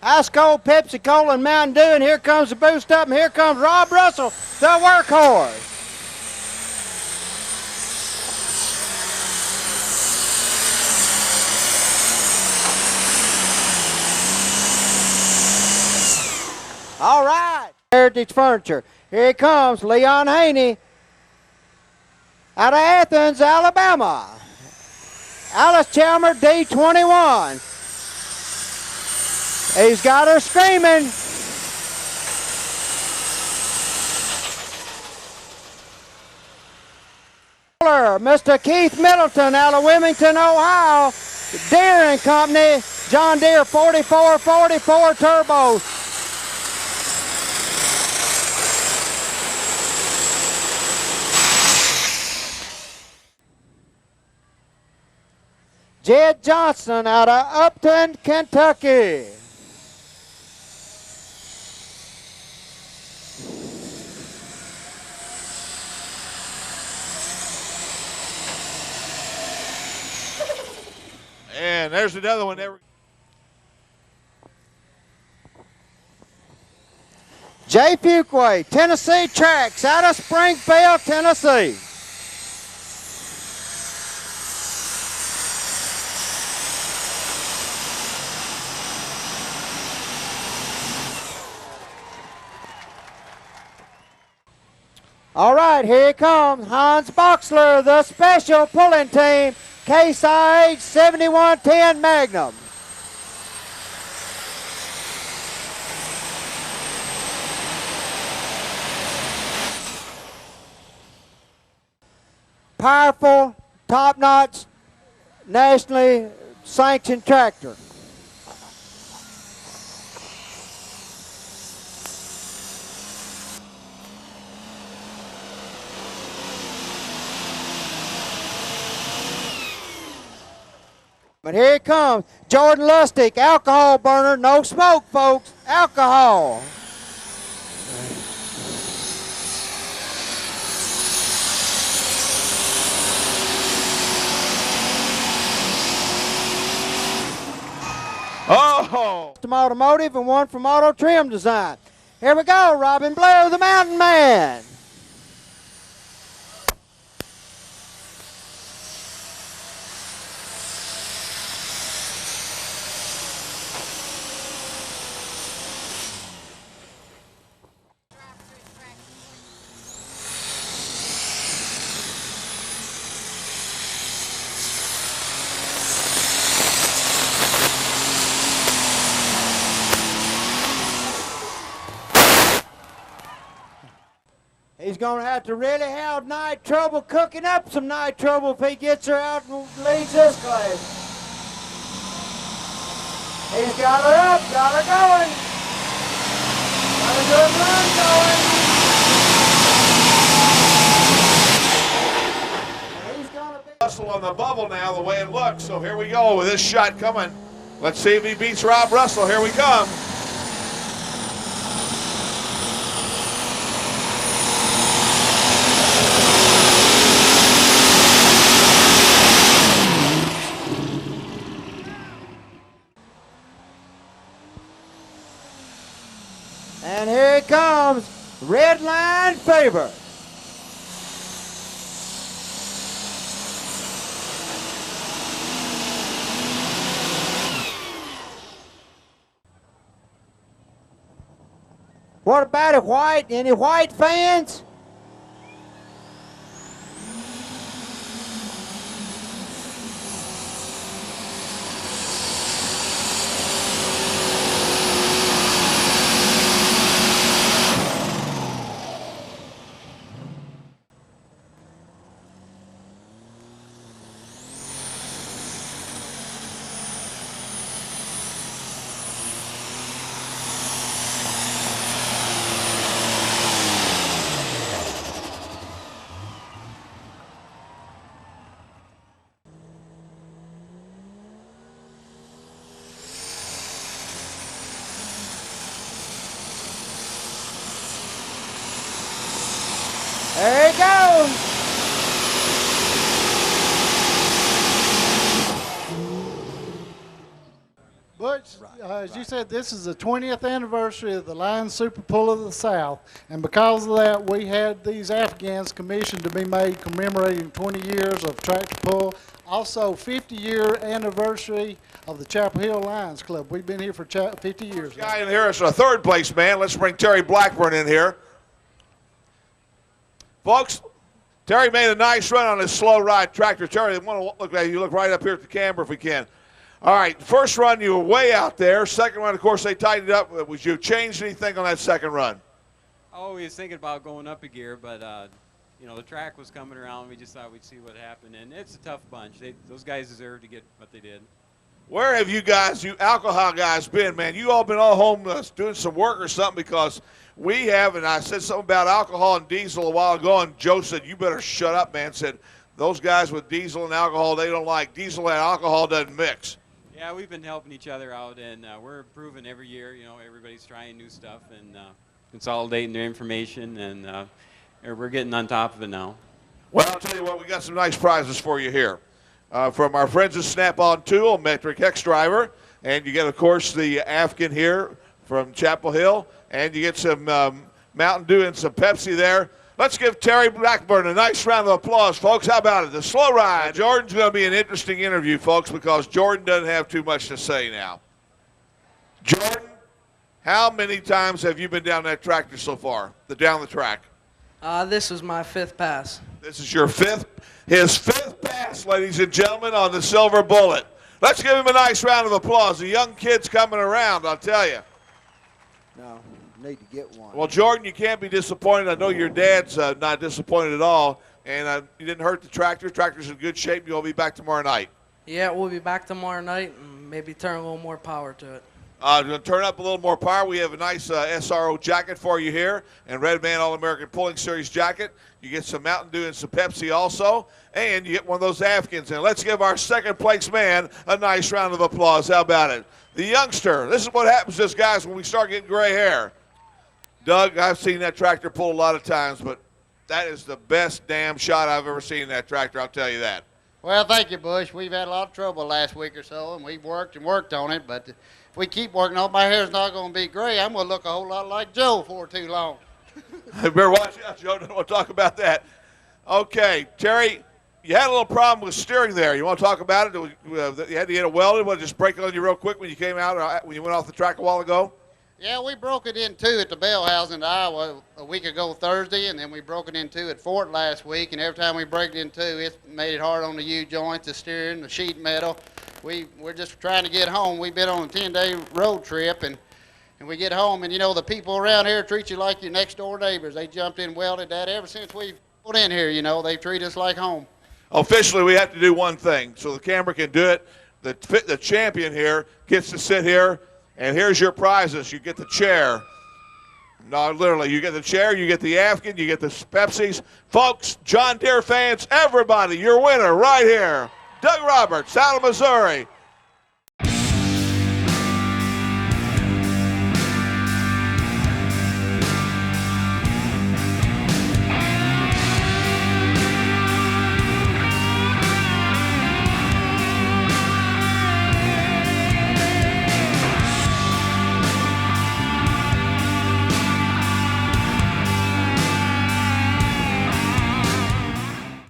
Ice Cold, Pepsi Cola, and Mountain Dew, and here comes the boost up, and here comes Rob Russell, the workhorse. All right, Heritage Furniture. Here he comes, Leon Haney, out of Athens, Alabama. Alice Chalmer, D21. He's got her screaming. Mr. Keith Middleton out of Wilmington, Ohio. Deere and Company, John Deere 4444 Turbo. Jed Johnson out of Upton, Kentucky. And there's another one there. Jay Fuquay, Tennessee Tracks out of Springfield, Tennessee. All right, here he comes, Hans Boxler, the special pulling team, Case IH 7110 Magnum. Powerful, top-notch, nationally sanctioned tractor. But here it comes, Jordan Lustig, alcohol burner, no smoke, folks, alcohol. Oh! From Automotive and one from Auto Trim Design. Here we go, Robin Blue, the Mountain Man. He's going to have to really have night trouble cooking up some night trouble if he gets her out and leads this class. He's got her up, got her going. Got a good run going. He's going to be Russell on the bubble now, the way it looks. So here we go with this shot coming. Let's see if he beats Rob Russell. Here we come. And here it comes, Red Line Faber. What about it, White? Any White fans? There he goes. Butch, as you said, this is the 20th anniversary of the Lions Super Pull of the South, and because of that, we had these Afghans commissioned to be made commemorating 20 years of tractor pull. Also, 50-year anniversary of the Chapel Hill Lions Club. We've been here for 50 years. Guy in here is a third place man. Let's bring Terry Blackburn in here. Folks, Terry made a nice run on his slow ride tractor. Terry, I want to look at you. Look right up here at the camera if we can. All right, first run you were way out there. Second run, of course, they tightened it up. Would you change anything on that second run? Oh, we was thinking about going up a gear, but you know, the track was coming around. We just thought we'd see what happened, and it's a tough bunch. Those guys deserve to get what they did. Where have you guys, you alcohol guys, been, man? You all been all home doing some work or something, because we have, and I said something about alcohol and diesel a while ago, and Joe said, you better shut up, man. Said, those guys with diesel and alcohol, they don't like. Diesel and alcohol doesn't mix. Yeah, we've been helping each other out, and we're improving every year. You know, everybody's trying new stuff and consolidating their information, and we're getting on top of it now. Well, I'll tell you what, we got some nice prizes for you here. From our friends at Snap-on Tool, Metric Hex Driver, and you get, of course, the Afghan here from Chapel Hill, and you get some Mountain Dew and some Pepsi there. Let's give Terry Blackburn a nice round of applause, folks. How about it? The slow ride. Jordan's going to be an interesting interview, folks, because Jordan doesn't have too much to say now. Jordan, how many times have you been down that tractor so far, down the track? This was my 5th pass. This is your his fifth pass, ladies and gentlemen, on the Silver Bullet. Let's give him a nice round of applause. The young kid's coming around, I'll tell you. No, need to get one. Well, Jordan, you can't be disappointed. I know your dad's not disappointed at all, and you didn't hurt the tractor. Tractor's in good shape. You'll be back tomorrow night. Yeah, we'll be back tomorrow night and maybe turn a little more power to it. Going to turn up a little more power. We have a nice SRO jacket for you here, and Red Man All-American Pulling Series jacket. You get some Mountain Dew and some Pepsi also, and you get one of those Afghans. And let's give our second place man a nice round of applause. How about it? The youngster. This is what happens to us guys when we start getting gray hair. Doug, I've seen that tractor pull a lot of times, but that is the best damn shot I've ever seen in that tractor, I'll tell you that. Well, thank you, Bush. We've had a lot of trouble last week or so, and we've worked and worked on it, but if we keep working on it, my hair's not going to be gray. I'm going to look a whole lot like Joe for too long. You better watch out, Joe. Don't want to talk about that. Okay, Terry, you had a little problem with steering there. You want to talk about it? You had to get it welded. Want to just break it on you real quick when you came out, when you went off the track a while ago? Yeah, we broke it in two at the Bell House in Iowa a week ago Thursday, and then we broke it in two at Fort last week, and every time we break it in two, it's made it hard on the U-joints, the steering, the sheet metal. We're just trying to get home. We've been on a 10-day road trip, and we get home, and, you know, the people around here treat you like your next-door neighbors. They jumped in and welded that ever since we've put in here, you know. They treat us like home. Officially, we have to do one thing so the camera can do it. The champion here gets to sit here, and here's your prizes. You get the chair. No, literally, you get the chair, you get the Afghan, you get the Pepsis. Folks, John Deere fans, everybody, your winner right here. Doug Roberts out of Missouri.